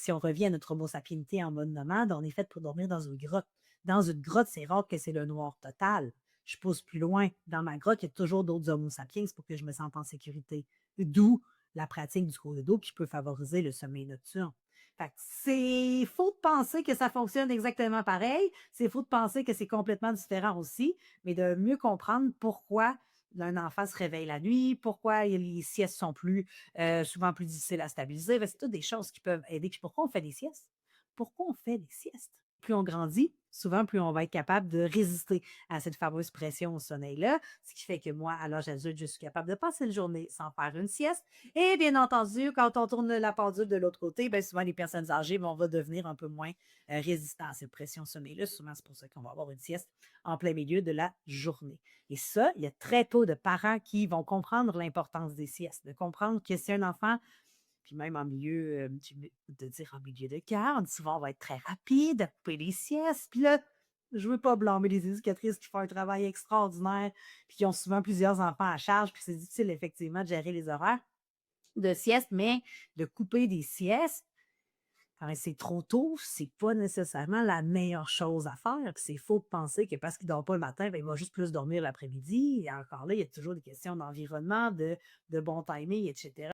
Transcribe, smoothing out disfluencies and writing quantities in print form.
Si on revient à notre homo sapienté en mode nomade, on est fait pour dormir dans une grotte. Dans une grotte, c'est rare que c'est le noir total. Je pousse plus loin. Dans ma grotte, il y a toujours d'autres homo sapiens pour que je me sente en sécurité. D'où la pratique du cours d'eau qui peut favoriser le sommeil nocturne. Fait que c'est faux de penser que ça fonctionne exactement pareil. C'est faux de penser que c'est complètement différent aussi, mais de mieux comprendre pourquoi un enfant se réveille la nuit, pourquoi les siestes sont souvent plus difficiles à stabiliser. Ben, c'est toutes des choses qui peuvent aider. Puis pourquoi on fait des siestes? Pourquoi on fait des siestes? Plus on grandit, souvent, plus on va être capable de résister à cette fameuse pression au sommeil-là, ce qui fait que moi, à l'âge adulte, je suis capable de passer une journée sans faire une sieste. Et bien entendu, quand on tourne la pendule de l'autre côté, bien souvent, les personnes âgées vont va devenir un peu moins résistants à cette pression au sommeil-là. Souvent, c'est pour ça qu'on va avoir une sieste en plein milieu de la journée. Et ça, il y a très peu de parents qui vont comprendre l'importance des siestes, de comprendre que si un enfant puis même en milieu, de dire en milieu de garde, souvent on va être très rapide à couper les siestes. Puis là, je veux pas blâmer les éducatrices qui font un travail extraordinaire, puis qui ont souvent plusieurs enfants à charge, puis c'est difficile effectivement de gérer les horaires de sieste, mais de couper des siestes quand c'est trop tôt, c'est pas nécessairement la meilleure chose à faire. Puis c'est faux de penser que parce qu'il dort pas le matin, ben, il va juste plus dormir l'après-midi. Et encore là, il y a toujours des questions d'environnement, de bon timing, etc.